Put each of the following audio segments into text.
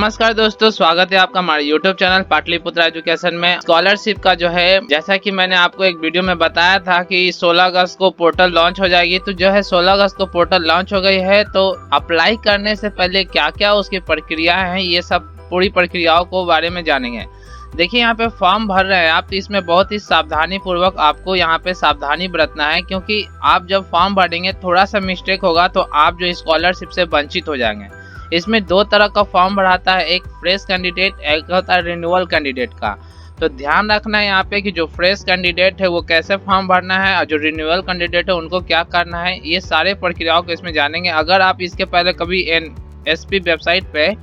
नमस्कार दोस्तों, स्वागत है आपका हमारे YouTube चैनल पाटलिपुत्र एजुकेशन में। स्कॉलरशिप का जो है, जैसा कि मैंने आपको एक वीडियो में बताया था कि 16 अगस्त को पोर्टल लॉन्च हो जाएगी। तो जो है 16 अगस्त को पोर्टल लॉन्च हो गई है। तो अप्लाई करने से पहले क्या क्या उसकी प्रक्रिया है, ये सब पूरी प्रक्रियाओं को बारे में जानेंगे। देखिए, यहाँ पे फॉर्म भर रहे हैं आप, तो इसमें बहुत ही सावधानी पूर्वक आपको यहाँ पे सावधानी बरतना है, क्योंकि आप जब फॉर्म भरेंगे थोड़ा सा मिस्टेक होगा तो आप जो स्कॉलरशिप से वंचित हो जाएंगे। इसमें दो तरह का फॉर्म भराता है, एक फ्रेश कैंडिडेट, एक होता है रिन्यूअल कैंडिडेट का। तो ध्यान रखना है यहाँ पे कि जो फ्रेश कैंडिडेट है वो कैसे फॉर्म भरना है और जो रिन्यूअल कैंडिडेट है उनको क्या करना है, ये सारे प्रक्रियाओं को इसमें जानेंगे। अगर आप इसके पहले कभी एनएसपी वेबसाइट पे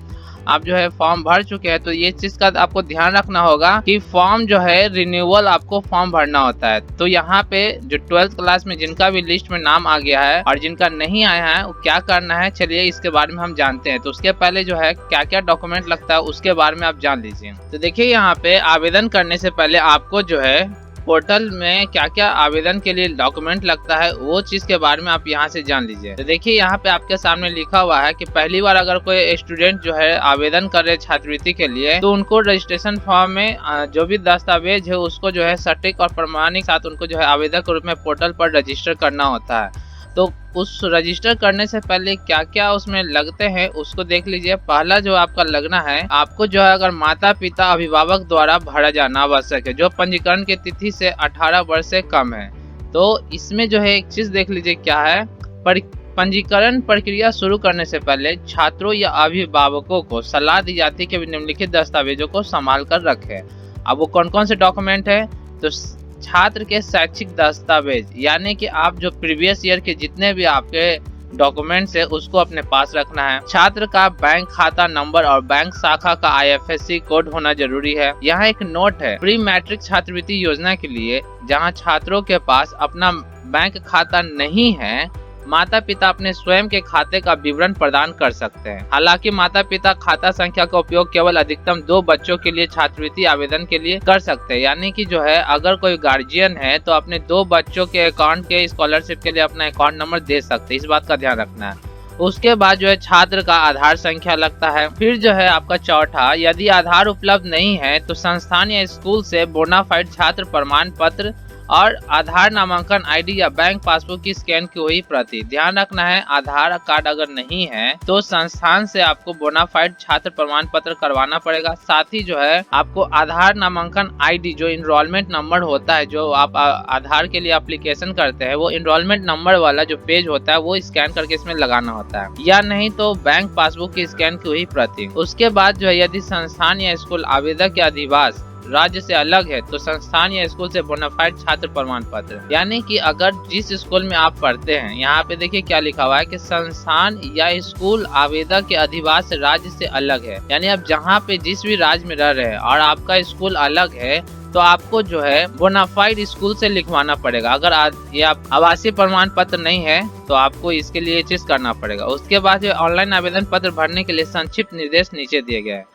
आप जो है फॉर्म भर चुके हैं तो ये चीज़ का आपको ध्यान रखना होगा कि फॉर्म जो है रिन्यूअल आपको फॉर्म भरना होता है। तो यहाँ पे जो 12th क्लास में जिनका भी लिस्ट में नाम आ गया है और जिनका नहीं आया है वो क्या करना है, चलिए इसके बारे में हम जानते हैं। तो उसके पहले जो है क्या क्या डॉक्यूमेंट लगता है उसके बारे में आप जान लीजिए। तो देखिए, यहाँ पे आवेदन करने से पहले आपको जो है पोर्टल में क्या क्या आवेदन के लिए डॉक्यूमेंट लगता है वो चीज के बारे में आप यहाँ से जान लीजिए। तो देखिए, यहाँ पे आपके सामने लिखा हुआ है कि पहली बार अगर कोई स्टूडेंट जो है आवेदन कर रहे छात्रवृत्ति के लिए, तो उनको रजिस्ट्रेशन फॉर्म में जो भी दस्तावेज है उसको जो है सटीक और प्रमाणिक साथ उनको जो है आवेदक के रूप में पोर्टल पर रजिस्टर करना होता है। तो उस रजिस्टर करने से पहले क्या क्या उसमें लगते हैं उसको देख लीजिए। पहला जो आपका लगना है, आपको जो है अगर माता पिता अभिभावक द्वारा भरा जाना आवश्यक है, जो पंजीकरण की तिथि से 18 वर्ष से कम है। तो इसमें जो है एक चीज देख लीजिए क्या है, पंजीकरण प्रक्रिया शुरू करने से पहले छात्रों या अभिभावकों को सलाह दी जाती है कि निम्नलिखित दस्तावेजों को संभाल कर रखें। अब वो कौन कौन से डॉक्यूमेंट है, तो छात्र के शैक्षिक दस्तावेज, यानी कि आप जो प्रीवियस ईयर के जितने भी आपके डॉक्यूमेंट्स है उसको अपने पास रखना है। छात्र का बैंक खाता नंबर और बैंक शाखा का IFSC कोड होना जरूरी है। यहाँ एक नोट है, प्री मैट्रिक छात्रवृत्ति योजना के लिए जहाँ छात्रों के पास अपना बैंक खाता नहीं है, माता पिता अपने स्वयं के खाते का विवरण प्रदान कर सकते हैं। हालांकि माता पिता खाता संख्या का उपयोग केवल अधिकतम 2 बच्चों के लिए छात्रवृत्ति आवेदन के लिए कर सकते हैं। यानी कि जो है अगर कोई गार्जियन है तो अपने 2 बच्चों के अकाउंट के स्कॉलरशिप के लिए अपना अकाउंट नंबर दे सकते हैं, इस बात का ध्यान रखना है। उसके बाद जो है छात्र का आधार संख्या लगता है। फिर जो है आपका चौथा, यदि आधार उपलब्ध नहीं है तो संस्थान या स्कूल से बोनाफाइड छात्र प्रमाण पत्र और आधार नामांकन ID या बैंक पासबुक की स्कैन की हुई प्रति। ध्यान रखना है, आधार कार्ड अगर नहीं है तो संस्थान से आपको बोनाफाइड छात्र प्रमाण पत्र करवाना पड़ेगा। साथ ही जो है आपको आधार नामांकन ID, जो इनरोलमेंट नंबर होता है, जो आप आधार के लिए एप्लीकेशन करते हैं, वो इनरोलमेंट नंबर वाला जो पेज होता है वो स्कैन करके इसमें लगाना होता है, या नहीं तो बैंक पासबुक की स्कैन की हुई प्रति। उसके बाद जो है यदि संस्थान या स्कूल आवेदक के अधिवास राज्य से अलग है तो संस्थान या स्कूल से बोनाफाइड छात्र प्रमाण पत्र। यानी कि अगर जिस स्कूल में आप पढ़ते हैं, यहाँ पे देखिए क्या लिखा हुआ है कि संस्थान या स्कूल आवेदक के अधिवास राज्य से अलग है, यानी आप जहाँ पे जिस भी राज्य में रह रहे हैं और आपका स्कूल अलग है तो आपको जो है बोनाफाइड स्कूल से लिखवाना पड़ेगा। अगर ये आप आवासीय प्रमाण पत्र नहीं है तो आपको इसके लिए ये चीज करना पड़ेगा। उसके बाद ऑनलाइन आवेदन पत्र भरने के लिए संक्षिप्त निर्देश नीचे दिए गए हैं।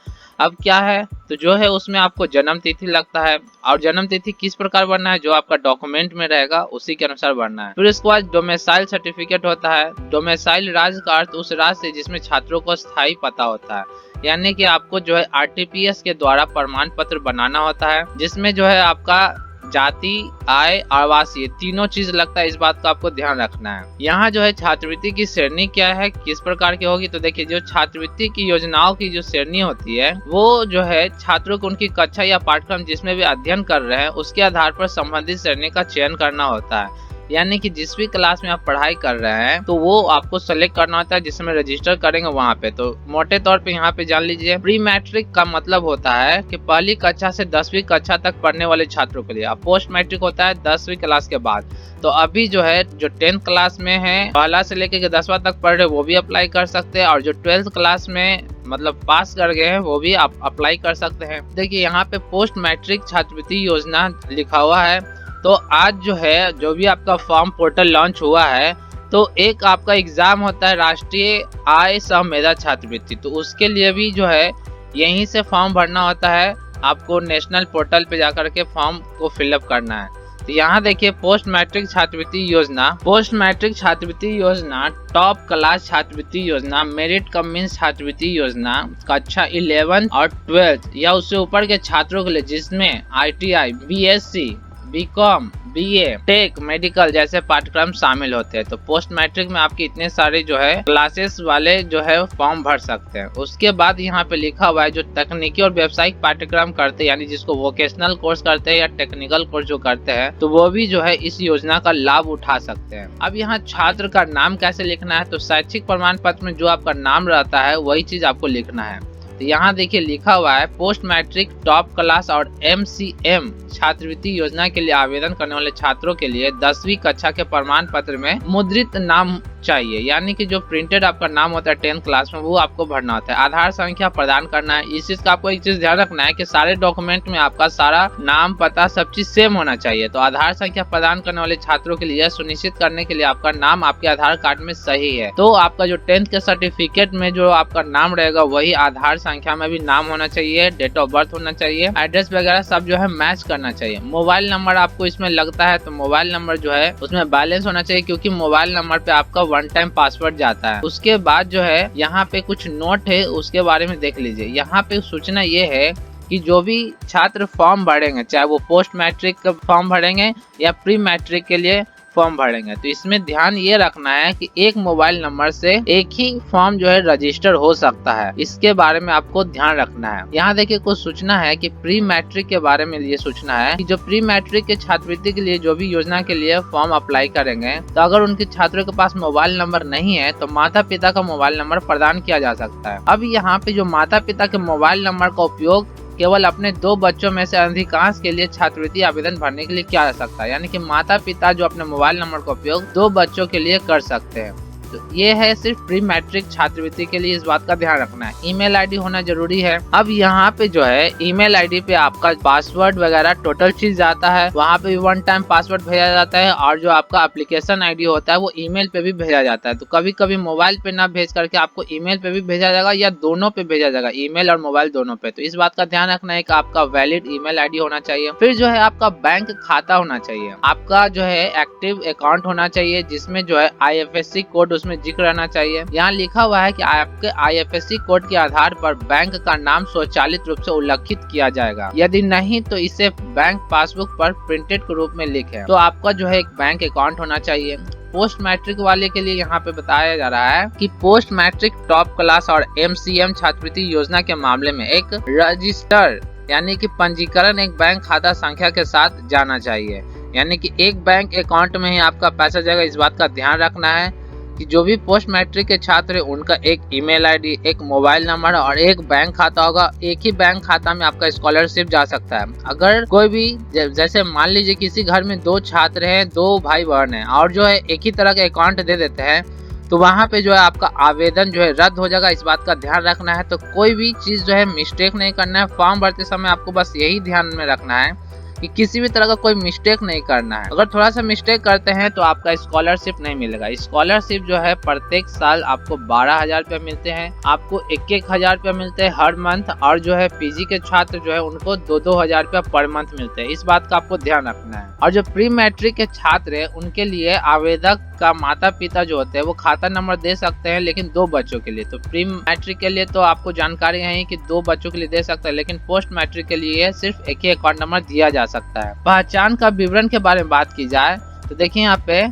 अब क्या है, तो जो है उसमें आपको जन्म तिथि लगता है और जन्म तिथि किस प्रकार भरना है, जो आपका डॉक्यूमेंट में रहेगा उसी के अनुसार भरना है। फिर उसके बाद डोमिसाइल सर्टिफिकेट होता है। डोमिसाइल राज्य का अर्थ उस राज्य से जिसमें छात्रों को स्थायी पता होता है, यानी कि आपको जो है RTPS के द्वारा प्रमाण पत्र बनाना होता है, जिसमें जो है आपका जाति, आय, आवासीय तीनों चीज लगता है, इस बात का आपको ध्यान रखना है। यहाँ जो है छात्रवृत्ति की श्रेणी क्या है, किस प्रकार की होगी, तो देखिए जो छात्रवृत्ति की योजनाओं की जो श्रेणी होती है वो जो है छात्रों को उनकी कक्षा या पाठ्यक्रम जिसमें भी अध्ययन कर रहे हैं उसके आधार पर संबंधित श्रेणी का चयन करना होता है। यानी कि जिस भी क्लास में आप पढ़ाई कर रहे हैं तो वो आपको सेलेक्ट करना होता है जिसमें रजिस्टर करेंगे वहाँ पे। तो मोटे तौर पे यहाँ पे जान लीजिए, प्री मैट्रिक का मतलब होता है कि पहली कक्षा से 10वीं कक्षा तक पढ़ने वाले छात्रों के लिए। अब पोस्ट मैट्रिक होता है 10वीं क्लास के बाद। तो अभी जो है जो 10th क्लास में है, पहला से लेकर 10वां तक पढ़ रहे वो भी अप्लाई कर सकते हैं, और जो 12th क्लास में मतलब पास कर गए हैं वो भी आप अप्लाई कर सकते हैं। देखिए यहाँ पे पोस्ट मैट्रिक छात्रवृत्ति योजना लिखा हुआ है। तो आज जो है जो भी आपका फॉर्म पोर्टल लॉन्च हुआ है तो एक आपका एग्जाम होता है राष्ट्रीय आय सह मेधा छात्रवृत्ति। तो उसके लिए भी जो है यहीं से फॉर्म भरना होता है, आपको नेशनल पोर्टल पे जाकर के फॉर्म को फिलअप करना है। तो यहाँ देखिए पोस्ट मैट्रिक छात्रवृत्ति योजना, पोस्ट मैट्रिक छात्रवृत्ति योजना, टॉप क्लास छात्रवृत्ति योजना, मेरिट कम मीन्स छात्रवृत्ति योजना, कक्षा 11 और 12 या उससे ऊपर के छात्रों के लिए जिसमें ITI, BSc, BCom, BA, tech, medical जैसे पाठ्यक्रम शामिल होते हैं। तो पोस्ट मैट्रिक में आपके इतने सारे जो है क्लासेस वाले जो है फॉर्म भर सकते हैं। उसके बाद यहाँ पे लिखा हुआ है जो तकनीकी और व्यावसायिक पाठ्यक्रम करते हैं, यानी जिसको वोकेशनल कोर्स करते हैं या टेक्निकल कोर्स जो करते हैं, तो वो भी जो है इस योजना का लाभ उठा सकते हैं। अब यहाँ छात्र का नाम कैसे लिखना है, तो शैक्षिक प्रमाण पत्र में जो आपका नाम रहता है वही चीज आपको लिखना है। तो यहाँ देखिए लिखा हुआ है पोस्ट मैट्रिक टॉप क्लास और MCM छात्रवृत्ति योजना के लिए आवेदन करने वाले छात्रों के लिए 10वीं कक्षा के प्रमाण पत्र में मुद्रित नाम चाहिए, यानी कि जो प्रिंटेड आपका नाम होता है 10th क्लास में वो आपको भरना होता है। आधार संख्या प्रदान करना है। इस चीज का आपको एक चीज ध्यान रखना है कि सारे डॉक्यूमेंट में आपका सारा नाम पता सब चीज सेम होना चाहिए। तो आधार संख्या प्रदान करने वाले छात्रों के लिए सुनिश्चित करने के लिए आपका नाम आपके आधार कार्ड में सही है। तो आपका जो 10th के सर्टिफिकेट में जो आपका नाम रहेगा वही आधार संख्या में भी नाम होना चाहिए, डेट ऑफ बर्थ होना चाहिए, एड्रेस वगैरह सब जो है मैच करना चाहिए। मोबाइल नंबर आपको इसमें लगता है तो मोबाइल नंबर जो है उसमें बैलेंस होना चाहिए, क्योंकि मोबाइल नंबर पे आपका वन टाइम पासवर्ड जाता है। उसके बाद जो है यहाँ पे कुछ नोट है उसके बारे में देख लीजिए। यहाँ पे सूचना ये है कि जो भी छात्र फॉर्म भरेंगे, चाहे वो पोस्ट मैट्रिक का फॉर्म भरेंगे या प्री मैट्रिक के लिए फॉर्म भरेंगे, तो इसमें ध्यान ये रखना है कि एक मोबाइल नंबर से एक ही फॉर्म जो है रजिस्टर हो सकता है। इसके बारे में आपको ध्यान रखना है। यहाँ देखिए कुछ सूचना है कि प्री मैट्रिक के बारे में ये सूचना है कि जो प्री मैट्रिक के छात्रवृत्ति के लिए जो भी योजना के लिए फॉर्म अप्लाई करेंगे, तो अगर उनके छात्रों के पास मोबाइल नंबर नहीं है तो माता पिता का मोबाइल नंबर प्रदान किया जा सकता है। अब यहाँ पे जो माता पिता के मोबाइल नंबर का उपयोग केवल अपने 2 बच्चों में से अधिकांश के लिए छात्रवृत्ति आवेदन भरने के लिए किया जा सकता है, यानी कि माता पिता जो अपने मोबाइल नंबर का उपयोग 2 बच्चों के लिए कर सकते हैं। तो ये है सिर्फ प्री मैट्रिक छात्रवृत्ति के लिए, इस बात का ध्यान रखना है। ईमेल आईडी होना जरूरी है। अब यहाँ पे जो है ईमेल आईडी पे आपका पासवर्ड वगैरह टोटल चीज जाता है, वहाँ पे भी वन टाइम पासवर्ड भेजा जाता है, और जो आपका एप्लीकेशन आईडी होता है वो ईमेल पे भी भेजा जाता है। तो कभी कभी मोबाइल पे ना भेज करके आपको ईमेल पे भी भेजा जाएगा या दोनों पे भेजा जाएगा, ईमेल और मोबाइल दोनों पे। तो इस बात का ध्यान रखना है कि आपका वैलिड ईमेल आईडी होना चाहिए। फिर जो है आपका बैंक खाता होना चाहिए, आपका जो है एक्टिव अकाउंट होना चाहिए जिसमें जो है IFSC कोड उसमें जिक्र रहना चाहिए। यहाँ लिखा हुआ है कि आपके IFSC कोड के आधार पर बैंक का नाम स्वचालित रूप से उल्लेखित किया जाएगा, यदि नहीं तो इसे बैंक पासबुक पर प्रिंटेड के रूप में लिखें। तो आपका जो है एक बैंक अकाउंट होना चाहिए। पोस्ट मैट्रिक वाले के लिए यहाँ पे बताया जा रहा है कि पोस्ट मैट्रिक टॉप क्लास और MCM छात्रवृत्ति योजना के मामले में एक रजिस्टर यानी कि पंजीकरण एक बैंक खाता संख्या के साथ जाना चाहिए, यानी कि एक बैंक अकाउंट में ही आपका पैसा जाएगा। इस बात का ध्यान रखना है कि जो भी पोस्ट मैट्रिक के छात्र हैं उनका एक ईमेल आईडी, एक मोबाइल नंबर और एक बैंक खाता होगा। एक ही बैंक खाता में आपका स्कॉलरशिप जा सकता है। अगर कोई भी जैसे मान लीजिए किसी घर में 2 छात्र हैं, 2 भाई बहन हैं, और जो है एक ही तरह का अकाउंट दे देते हैं, तो वहाँ पे जो है आपका आवेदन जो है रद्द हो जाएगा। इस बात का ध्यान रखना है। तो कोई भी चीज जो है मिस्टेक नहीं करना है। फॉर्म भरते समय आपको बस यही ध्यान में रखना है कि किसी भी तरह का कोई मिस्टेक नहीं करना है। अगर थोड़ा सा मिस्टेक करते हैं तो आपका स्कॉलरशिप नहीं मिलेगा। स्कॉलरशिप जो है प्रत्येक साल आपको 12,000 रुपया मिलते हैं, आपको 1,000 रुपया मिलते हैं हर मंथ, और जो है PG के छात्र जो है उनको 2,000 रुपया पर मंथ मिलते हैं। इस बात का आपको ध्यान रखना है। और जो प्री मैट्रिक के छात्र है उनके लिए आवेदक का माता पिता जो होते हैं वो खाता नंबर दे सकते हैं, लेकिन 2 बच्चों के लिए। तो प्री मैट्रिक के लिए तो आपको जानकारी है कि 2 बच्चों के लिए दे सकते हैं, लेकिन पोस्ट मैट्रिक के लिए सिर्फ एक ही अकाउंट नंबर दिया जा सकता है। पहचान का विवरण के बारे में बात की जाए तो देखिए यहाँ पे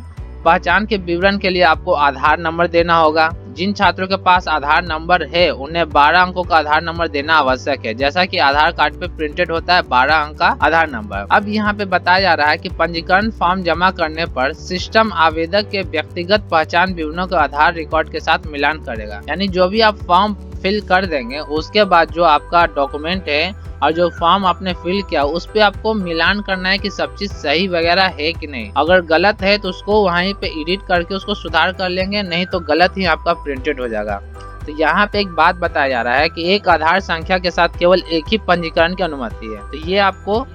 पहचान के विवरण के लिए आपको आधार नंबर देना होगा। जिन छात्रों के पास आधार नंबर है उन्हें 12 अंकों का आधार नंबर देना आवश्यक है, जैसा कि आधार कार्ड पे प्रिंटेड होता है 12 अंक का आधार नंबर। अब यहाँ पे बताया जा रहा है कि पंजीकरण फॉर्म जमा करने पर सिस्टम आवेदक के व्यक्तिगत पहचान विवरणों के आधार रिकॉर्ड के साथ मिलान करेगा, यानी जो भी आप फॉर्म फिल कर देंगे उसके बाद जो आपका डॉक्यूमेंट है और जो फॉर्म आपने फिल किया उस पे आपको मिलान करना है कि सब चीज सही वगैरह है कि नहीं। अगर गलत है तो उसको वहीं पे एडिट करके उसको सुधार कर लेंगे, नहीं तो गलत ही आपका प्रिंटेड हो जाएगा। तो यहाँ पे एक बात बताया जा रहा है कि एक आधार संख्या के साथ केवल एक ही पंजीकरण की अनुमति है। तो ये आपको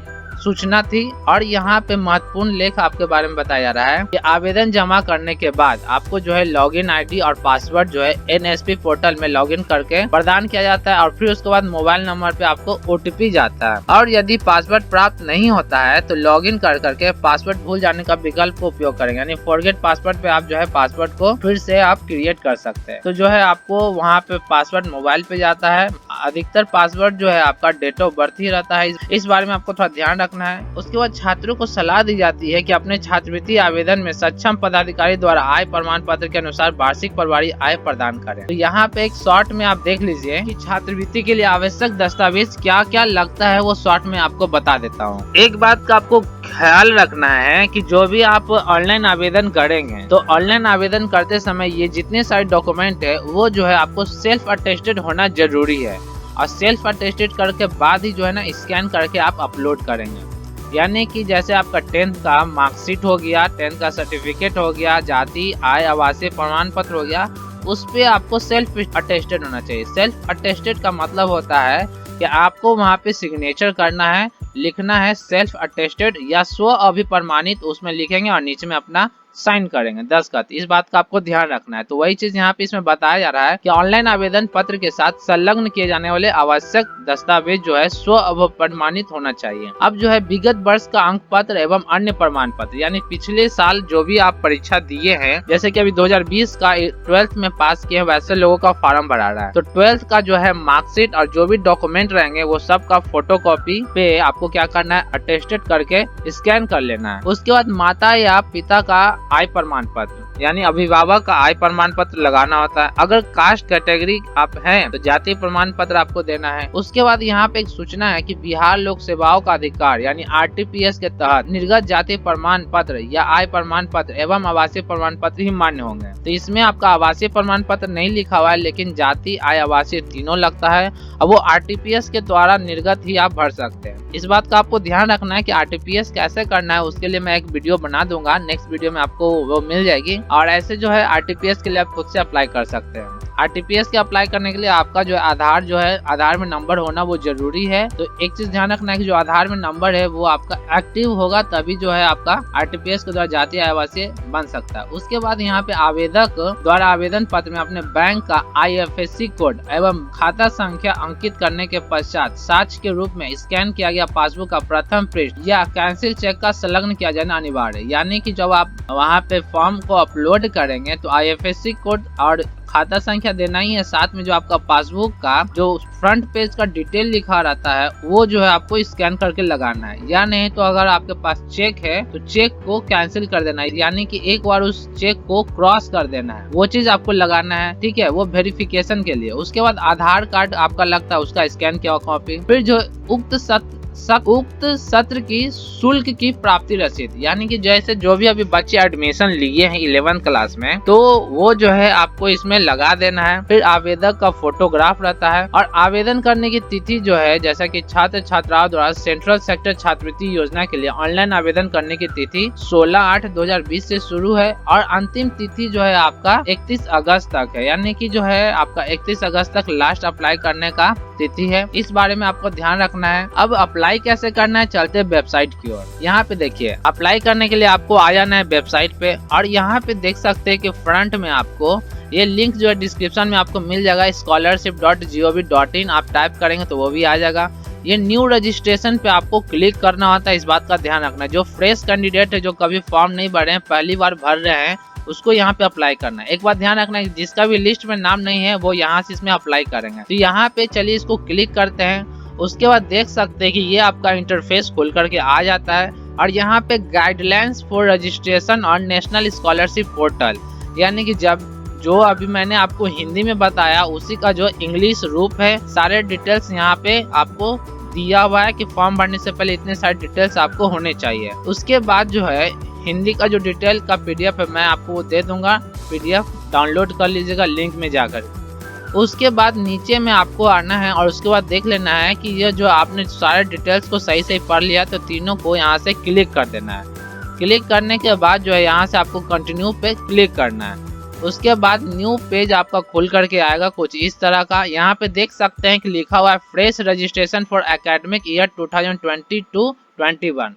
सूचना थी। और यहाँ पे महत्वपूर्ण लेख आपके बारे में बताया जा रहा है कि आवेदन जमा करने के बाद आपको जो है लॉगिन आईडी और पासवर्ड जो है NSP पोर्टल में लॉगिन करके प्रदान किया जाता है और फिर उसके बाद मोबाइल नंबर पे आपको OTP जाता है। और यदि पासवर्ड प्राप्त नहीं होता है तो लॉगिन कर करके पासवर्ड भूल जाने का विकल्प को उपयोग करेंगे, यानी फॉरगेट पासवर्ड पे आप जो है पासवर्ड को फिर से आप क्रिएट कर सकते हैं। तो जो है आपको वहाँ पे पासवर्ड मोबाइल पे जाता है। अधिकतर पासवर्ड जो है आपका डेट ऑफ बर्थ ही रहता है, इस बारे में आपको थोड़ा ध्यान रखना है। उसके बाद छात्रों को सलाह दी जाती है कि अपने छात्रवृत्ति आवेदन में सक्षम पदाधिकारी द्वारा आय प्रमाण पत्र के अनुसार वार्षिक परिवारी आय प्रदान करें। तो यहाँ पे एक शॉर्ट में आप देख लीजिए कि छात्रवृत्ति के लिए आवश्यक दस्तावेज क्या क्या लगता है, वो शॉर्ट में आपको बता देता हूँ। एक बात का आपको ख्याल रखना है कि जो भी आप ऑनलाइन आवेदन करेंगे तो ऑनलाइन आवेदन करते समय ये जितने सारे डॉक्यूमेंट है वो जो है आपको सेल्फ अटेस्टेड होना जरूरी है। और सेल्फ अटेस्टेड करके बाद ही जो है ना स्कैन करके आप अपलोड करेंगे। यानी कि जैसे आपका 10th का मार्कशीट हो गया, 10th का सर्टिफिकेट हो गया, जाति आय आवासीय प्रमाण पत्र हो गया, उस पे आपको सेल्फ अटेस्टेड होना चाहिए। सेल्फ अटेस्टेड का मतलब होता है कि आपको वहाँ पे सिग्नेचर करना है, लिखना है सेल्फ अटेस्टेड या स्व अभिप्रमाणित, उसमें लिखेंगे और नीचे में अपना साइन करेंगे, दस्तखत। इस बात का आपको ध्यान रखना है। तो वही चीज यहाँ पे इसमें बताया जा रहा है कि ऑनलाइन आवेदन पत्र के साथ संलग्न किए जाने वाले आवश्यक दस्तावेज जो है स्व अभिप्रमाणित होना चाहिए। अब जो है विगत वर्ष का अंक पत्र एवं अन्य प्रमाण पत्र, यानी पिछले साल जो भी आप परीक्षा दिए हैं, जैसे कि अभी 2020 का 12th में पास किए वैसे लोगों का फॉर्म भरा रहा है, तो 12th का जो है मार्कशीट और जो भी डॉक्यूमेंट रहेंगे वो सब का फोटोकॉपी पे आपको क्या करना है, अटेस्टेड करके स्कैन कर लेना है। उसके बाद माता या पिता का आय प्रमाण पत्र यानी अभिभावक का आय प्रमाण पत्र लगाना होता है। अगर कास्ट कैटेगरी आप हैं तो जाति प्रमाण पत्र आपको देना है। उसके बाद यहाँ पे एक सूचना है कि बिहार लोक सेवाओं का अधिकार यानी RTPS के तहत निर्गत जाति प्रमाण पत्र या आय प्रमाण पत्र एवं आवासीय प्रमाण पत्र ही मान्य होंगे। तो इसमें आपका आवासीय प्रमाण पत्र नहीं लिखा हुआ है, लेकिन जाति आय आवासीय तीनों लगता है और वो RTPS के द्वारा निर्गत ही आप भर सकते हैं। इस बात का आपको ध्यान रखना है कि RTPS कैसे करना है, उसके लिए मैं एक वीडियो बना दूंगा, नेक्स्ट वीडियो में आपको वो मिल जाएगी। और ऐसे जो है RTPS के लिए आप खुद से अप्लाई कर सकते हैं। RTPS के अप्लाई करने के लिए आपका जो है आधार में नंबर होना वो जरूरी है। तो एक चीज ध्यान रखना है कि जो आधार में नंबर है वो आपका एक्टिव होगा, तभी जो है आपका RTPS के द्वारा जातीय आवासीय बन सकता है। उसके बाद यहाँ पे आवेदक द्वारा आवेदन पत्र में अपने बैंक का IFSC कोड एवं खाता संख्या अंकित करने के पश्चात साक्ष्य के रूप में स्कैन किया गया पासबुक का प्रथम पृष्ठ या कैंसिल चेक का संलग्न किया जाना अनिवार्य है। यानी कि जब आप वहाँ पे फॉर्म को अपलोड करेंगे तो IFSC कोड और खाता संख्या देना ही है, साथ में जो आपका पासबुक का जो फ्रंट पेज का डिटेल लिखा रहता है वो जो है आपको स्कैन करके लगाना है। या नहीं तो अगर आपके पास चेक है तो चेक को कैंसिल कर देना है, यानी कि एक बार उस चेक को क्रॉस कर देना है, वो चीज आपको लगाना है, ठीक है, वो वेरिफिकेशन के लिए। उसके बाद आधार कार्ड आपका लगता है, उसका स्कैन किया हुआ कॉपी, फिर जो उक्त सत्र की शुल्क की प्राप्ति रसीद, यानी कि जैसे जो भी अभी बच्चे एडमिशन लिए हैं 11th क्लास में तो वो जो है आपको इसमें लगा देना है। फिर आवेदक का फोटोग्राफ रहता है और आवेदन करने की तिथि जो है, जैसा कि छात्र छात्राओं द्वारा सेंट्रल सेक्टर छात्रवृत्ति योजना के लिए ऑनलाइन आवेदन करने की तिथि 16/8/2020 से शुरू है और अंतिम तिथि जो है आपका 31 अगस्त तक है, यानी कि जो है आपका 31 अगस्त तक लास्ट अप्लाई करने का तिथि है। इस बारे में आपको ध्यान रखना है। अब अप्लाई कैसे करना है, चलते वेबसाइट की ओर। यहाँ पे देखिए, अप्लाई करने के लिए आपको आ जाना है वेबसाइट पे और यहाँ पे देख सकते हैं कि फ्रंट में आपको ये लिंक जो है डिस्क्रिप्शन में आपको मिल जाएगा, scholarship.gov.in आप टाइप करेंगे तो वो भी आ जाएगा। ये न्यू रजिस्ट्रेशन पे आपको क्लिक करना होता है, इस बात का ध्यान रखना है। जो फ्रेश कैंडिडेट है, जो कभी फॉर्म नहीं भरे हैं, पहली बार भर रहे हैं, उसको यहाँ पे अप्लाई करना है। एक बात ध्यान रखना है, जिसका भी लिस्ट में नाम नहीं है वो यहाँ से इसमें अप्लाई करेंगे। तो यहाँ पे चलिए इसको क्लिक करते हैं। उसके बाद देख सकते हैं कि ये आपका इंटरफेस खुल करके आ जाता है और यहाँ पे गाइडलाइंस फॉर रजिस्ट्रेशन और नेशनल स्कॉलरशिप पोर्टल, यानी कि जब जो अभी मैंने आपको हिंदी में बताया उसी का जो इंग्लिश रूप है। सारे डिटेल्स यहाँ पे आपको दिया हुआ है कि फॉर्म भरने से पहले इतने सारे डिटेल्स आपको होने चाहिए। उसके बाद जो है हिंदी का जो डिटेल का PDF है मैं आपको वो दे दूंगा, PDF डाउनलोड कर लीजिएगा लिंक में जाकर। उसके बाद नीचे में आपको आना है और उसके बाद देख लेना है कि ये जो आपने सारे डिटेल्स को सही सही पढ़ लिया तो तीनों को यहाँ से क्लिक कर देना है। क्लिक करने के बाद जो है यहाँ से आपको कंटिन्यू पे क्लिक करना है। उसके बाद न्यू पेज आपका खुल करके आएगा कुछ इस तरह का। यहाँ पे देख सकते हैं कि लिखा हुआ है fresh registration for academic year 2021,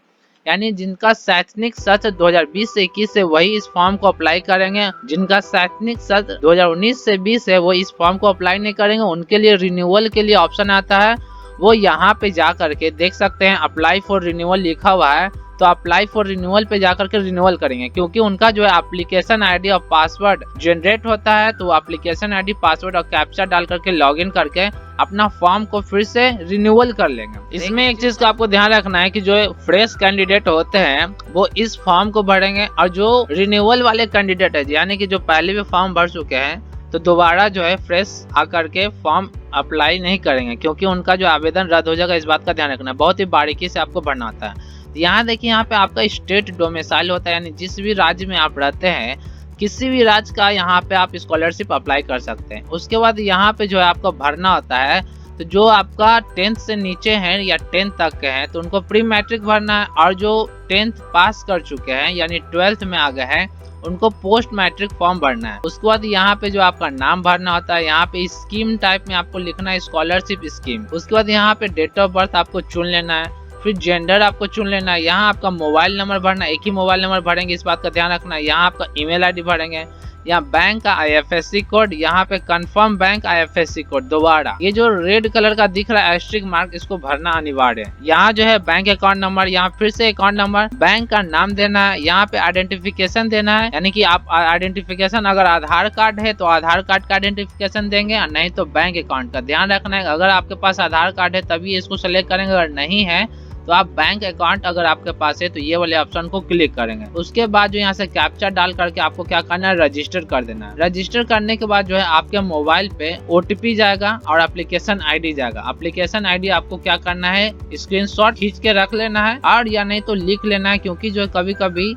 यानी जिनका शैक्षणिक सत्र 2020 से 21 है वही इस फॉर्म को अप्लाई करेंगे। जिनका शैक्षणिक सत्र 2019 से 20 है वो इस फॉर्म को अप्लाई नहीं करेंगे। उनके लिए रिन्यूअल के लिए ऑप्शन आता है, वो यहाँ पे जा करके देख सकते हैं अप्लाई फॉर रिन्यूअल लिखा हुआ है, तो अप्लाई फॉर रिन्यूअल पे जाकर के रिन्यूअल करेंगे। क्योंकि उनका जो है एप्लीकेशन आईडी और पासवर्ड जनरेट होता है, तो एप्लीकेशन आईडी, पासवर्ड और कैप्चा डाल करके लॉगिन करके अपना फॉर्म को फिर से रिन्यूअल कर लेंगे। इसमें एक चीज का आपको ध्यान रखना है कि जो फ्रेश कैंडिडेट होते हैं वो इस फॉर्म को भरेंगे, और जो रिन्यूअल वाले कैंडिडेट है यानी कि जो पहले भी फॉर्म भर चुके हैं तो दोबारा जो है फ्रेश आकर के फॉर्म अप्लाई नहीं करेंगे, क्योंकि उनका जो आवेदन रद्द हो जाएगा। इस बात का ध्यान रखना है, बहुत ही बारीकी से आपको भरना होता है। यहाँ देखिए, यहाँ पे आपका स्टेट डोमिसाइल होता है, यानी जिस भी राज्य में आप रहते हैं किसी भी राज्य का यहाँ पे आप स्कॉलरशिप अप्लाई कर सकते हैं। उसके बाद यहाँ पे जो है आपको भरना होता है, तो जो आपका 10th से नीचे हैं या 10th तक के हैं तो उनको प्री मैट्रिक भरना है, और जो 10th पास कर चुके हैं यानी 12th में आ गए हैं उनको पोस्ट मैट्रिक फॉर्म भरना है। उसके बाद यहाँ पे जो आपका नाम भरना होता है, यहाँ पे स्कीम टाइप में आपको लिखना है स्कॉलरशिप स्कीम। उसके बाद यहाँ पे डेट ऑफ बर्थ आपको चुन लेना है, फिर जेंडर आपको चुन लेना है। यहाँ आपका मोबाइल नंबर भरना, एक ही मोबाइल नंबर भरेंगे, इस बात का ध्यान रखना है। यहाँ आपका ईमेल आईडी भरेंगे, यहाँ बैंक का IFSC कोड, यहाँ पे कंफर्म बैंक IFSC कोड। दोबारा ये जो रेड कलर का दिख रहा है एस्ट्रिक मार्क, इसको भरना अनिवार्य है। यहाँ जो है बैंक अकाउंट नंबर, यहाँ फिर से अकाउंट नंबर, बैंक का नाम देना है, यहाँ पे आइडेंटिफिकेशन देना है, यानी कि आप आइडेंटिफिकेशन अगर आधार कार्ड है तो आधार कार्ड का आइडेंटिफिकेशन देंगे, और नहीं तो बैंक अकाउंट का। ध्यान रखना है अगर आपके पास आधार कार्ड है तभी इसको सेलेक्ट करेंगे, अगर नहीं है तो आप बैंक अकाउंट अगर आपके पास है तो ये वाले ऑप्शन को क्लिक करेंगे। उसके बाद जो यहाँ से कैप्चा डाल करके आपको क्या करना है, रजिस्टर कर देना है। रजिस्टर करने के बाद जो है आपके मोबाइल पे OTP जाएगा और एप्लीकेशन आईडी जाएगा। एप्लीकेशन आईडी आपको क्या करना है, स्क्रीनशॉट खींच के रख लेना है, और या नहीं तो लिख लेना है, क्योंकि जो कभी कभी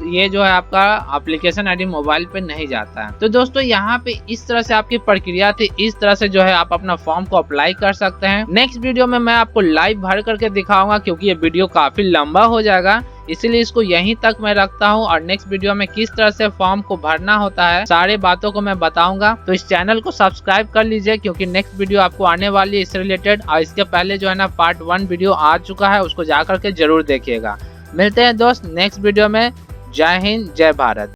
ये जो है आपका एप्लीकेशन आईडी मोबाइल पे नहीं जाता है। तो दोस्तों यहाँ पे इस तरह से आपकी प्रक्रिया थी, इस तरह से जो है आप अपना फॉर्म को अप्लाई कर सकते हैं। नेक्स्ट वीडियो में मैं आपको लाइव भर करके दिखाऊंगा, क्योंकि ये वीडियो काफी लंबा हो जाएगा, इसीलिए इसको यहीं तक मैं रखता हूं। और नेक्स्ट वीडियो में किस तरह से फॉर्म को भरना होता है सारे बातों को मैं बताऊंगा। तो इस चैनल को सब्सक्राइब कर लीजिए, क्योंकि नेक्स्ट वीडियो आपको आने वाली है इससे रिलेटेड। और इसके पहले जो है ना पार्ट 1 वीडियो आ चुका है, उसको जाकर के जरूर देखिएगा। मिलते हैं दोस्त नेक्स्ट वीडियो में। जय हिंद, जय भारत।